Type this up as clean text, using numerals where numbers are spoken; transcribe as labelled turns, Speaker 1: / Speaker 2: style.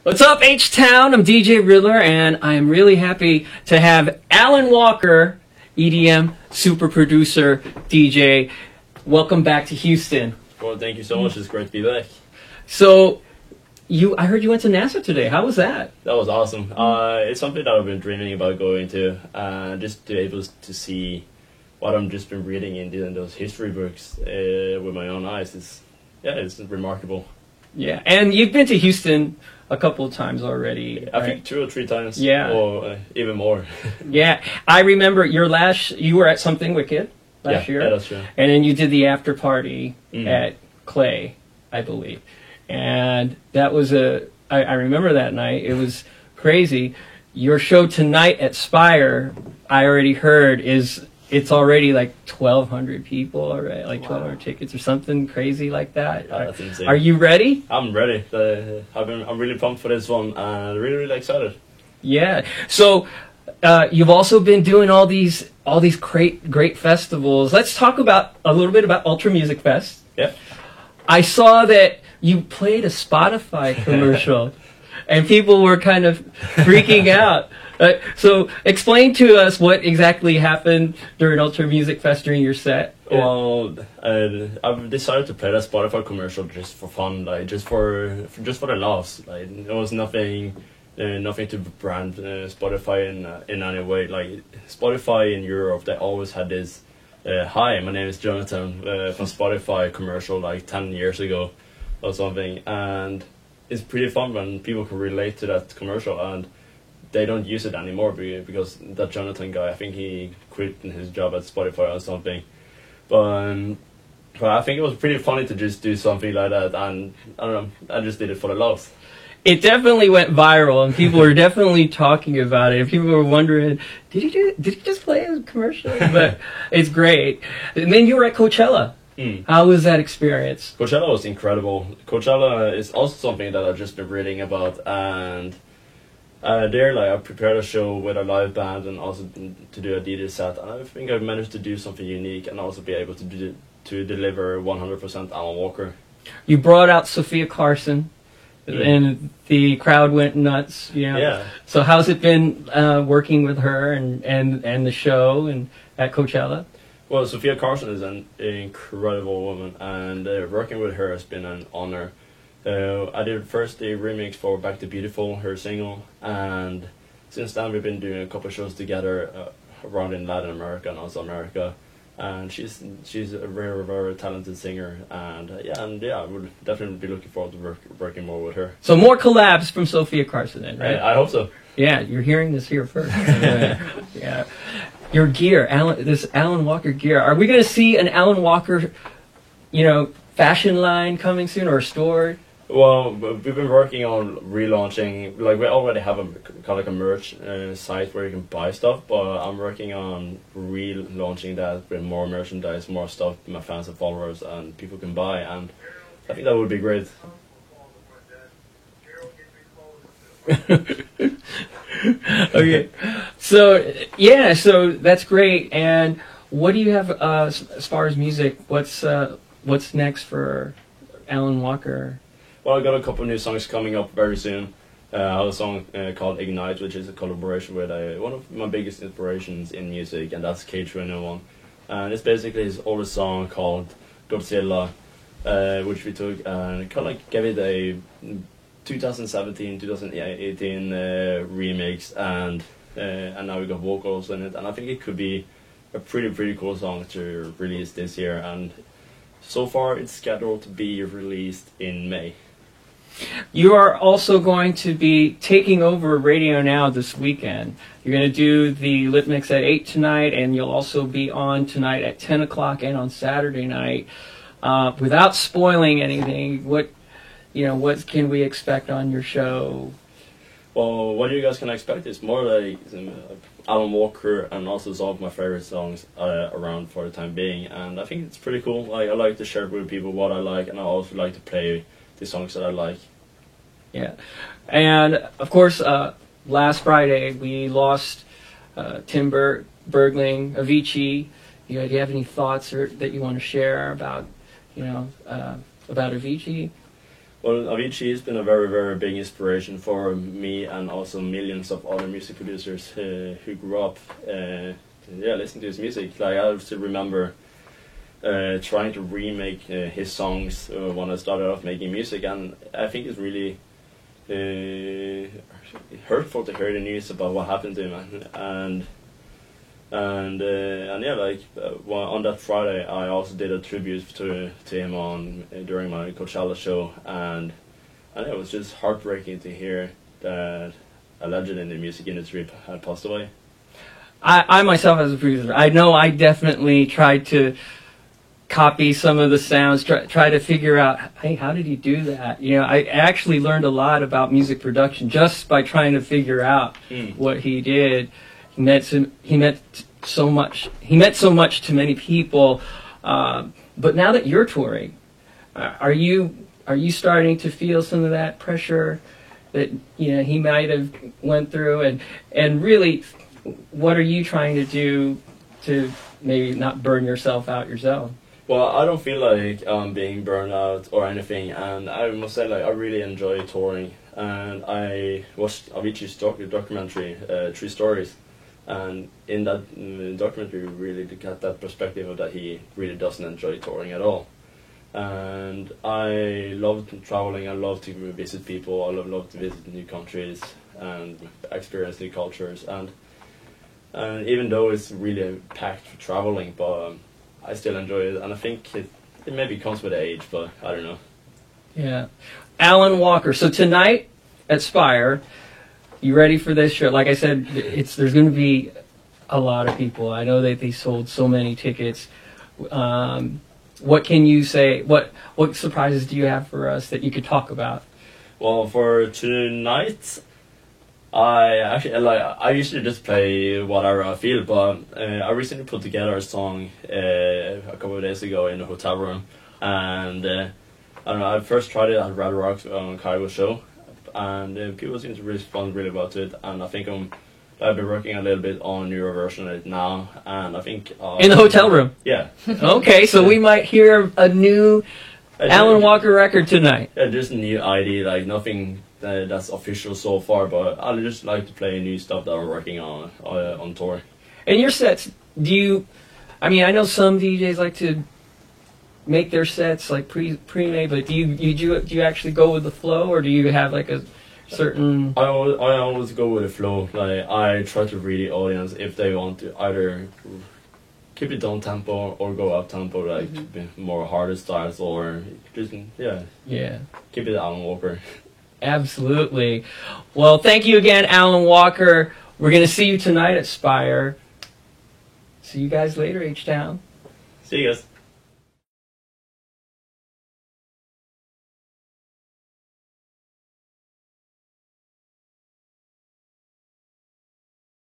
Speaker 1: What's up, H-Town? I'm DJ Riddler, and I'm really happy to have Alan Walker, EDM super producer, DJ. Welcome back to Houston.
Speaker 2: Well, thank you so much. It's great to be back.
Speaker 1: So, I heard you went to NASA today. How was that?
Speaker 2: That was awesome. It's something that I've been dreaming about going to, just to be able to see what I've just been reading in those history books with my own eyes. It's remarkable.
Speaker 1: Yeah, and you've been to Houston a couple of times already.
Speaker 2: I think 2 or 3 times.
Speaker 1: Yeah.
Speaker 2: Or even more.
Speaker 1: Yeah, I remember you were at Something Wicked last year.
Speaker 2: Yeah, that's true.
Speaker 1: And then you did the after party at Clay, I believe. And that was I remember that night. It was crazy. Your show tonight at Spire, I already heard, it's already like 1,200 people already, like 1,200 tickets or something crazy like that.
Speaker 2: That's insane.
Speaker 1: Are you ready?
Speaker 2: I'm ready. I'm really pumped for this one and really excited.
Speaker 1: Yeah. So you've also been doing all these great festivals. Let's talk a little bit about Ultra Music Fest.
Speaker 2: Yeah.
Speaker 1: I saw that you played a Spotify commercial, and people were kind of freaking out. So explain to us what exactly happened during Ultra Music Fest during your set.
Speaker 2: Well, I've decided to play that Spotify commercial just for fun, like just for the laughs. Like there was nothing to brand Spotify in any way. Like Spotify in Europe, they always had this. Hi, my name is Jonathan from Spotify commercial like 10 years ago or something, and it's pretty fun when people can relate to that commercial, and they don't use it anymore because that Jonathan guy, I think he quit his job at Spotify or something. But I think it was pretty funny to just do something like that, and I don't know, I just did it for the laughs.
Speaker 1: It definitely went viral, and people were definitely talking about it. And people were wondering, did he just play a commercial? But it's great. And then you were at Coachella. How was that experience?
Speaker 2: Coachella was incredible. Coachella is also something that I've just been reading about, and there, I prepared a show with a live band and also to do a DJ set, and I think I've managed to do something unique and also be able to deliver 100% Alan Walker.
Speaker 1: You brought out Sophia Carson. And the crowd went nuts, you know.
Speaker 2: Yeah.
Speaker 1: So how's it been working with her and the show and at Coachella?
Speaker 2: Well, Sophia Carson is an incredible woman, and working with her has been an honor. I did first the remix for Back to Beautiful, her single, and since then we've been doing a couple of shows together around in Latin America and also America. And she's a very talented singer, and I would definitely be looking forward to working more with her.
Speaker 1: So more collabs from Sophia Carson, then, right?
Speaker 2: I hope so.
Speaker 1: Yeah, you're hearing this here first. Yeah, your gear, this Alan Walker gear. Are we going to see an Alan Walker, fashion line coming soon, or a store?
Speaker 2: Well, we've been working on relaunching. Like we already have a merch site where you can buy stuff, but I'm working on relaunching that with more merchandise, more stuff my fans and followers and people can buy, and I think that would be great.
Speaker 1: Okay, so that's great. And what do you have as far as music? What's next for Alan Walker?
Speaker 2: Well, I got a couple of new songs coming up very soon. I have a song called Ignite, which is a collaboration with one of my biggest inspirations in music, and that's K301. And it's basically his oldest song called Godzilla, which we took and kind of gave it a 2017, 2018 remix, and now we got vocals in it, and I think it could be a pretty cool song to release this year, and so far it's scheduled to be released in May.
Speaker 1: You are also going to be taking over Radio Now this weekend. You're going to do the Lit Mix at 8 tonight, and you'll also be on tonight at 10 o'clock and on Saturday night. Without spoiling anything, what can we expect on your show?
Speaker 2: Well, what you guys can expect is more like Alan Walker and also some of my favorite songs around for the time being, and I think it's pretty cool. I like to share with people what I like, and I also like to play the songs that I like.
Speaker 1: Yeah, and of course, last Friday we lost Tim Bergling, Avicii. Do you have any thoughts that you want to share about Avicii?
Speaker 2: Well, Avicii has been a very, very big inspiration for me and also millions of other music producers who grew up, listening to his music. Like, I still remember trying to remake his songs when I started off making music, and I think it's really hurtful to hear the news about what happened to him, and yeah, like on that Friday, I also did a tribute to him during my Coachella show, and it was just heartbreaking to hear that a legend in the music industry had passed away.
Speaker 1: I myself, as a producer, I know I definitely tried to copy some of the sounds, try to figure out, hey, how did he do that? You know, I actually learned a lot about music production just by trying to figure out what he did. He meant so much to many people. But now that you're touring, are you starting to feel some of that pressure that, you know, he might have went through, and really, what are you trying to do to maybe not burn yourself out yourself?
Speaker 2: Well, I don't feel like being burned out or anything, and I must say, like, I really enjoy touring, and I watched Avicii's documentary, 3 Stories, and in that documentary we really get that perspective of that he really doesn't enjoy touring at all. And I love traveling, I love to visit people, I love to visit new countries and experience new cultures, and even though it's really packed for traveling, but I still enjoy it, and I think it maybe comes with age, but I don't know.
Speaker 1: Yeah. Alan Walker. So tonight at Spire, you ready for this show? Like I said, there's going to be a lot of people. I know that they sold so many tickets. What can you say? What surprises do you have for us that you could talk about?
Speaker 2: Well, for tonight, I usually just play whatever I feel, but I recently put together a song a couple of days ago in a hotel room, and I don't know, I first tried it at Red Rocks on Kaigo's show, and people seem to respond really well to it, and I think I've been working a little bit on a newer version of it now, and I think
Speaker 1: in the hotel room.
Speaker 2: Yeah.
Speaker 1: Okay, so we might hear a new Alan Walker record tonight.
Speaker 2: Yeah, just a new ID, like nothing that's official so far, but I just like to play new stuff that we're working on tour.
Speaker 1: And your sets, I know some DJs like to make their sets like pre-made, but do you actually go with the flow, or do you have like a certain? I
Speaker 2: always go with the flow. Like, I try to read the audience if they want to either keep it down tempo or go up tempo, like more harder styles, or just keep it Alan Walker.
Speaker 1: Absolutely. Well, thank you again, Alan Walker. We're going to see you tonight at Spire. See you guys later, H-Town.
Speaker 2: See you guys.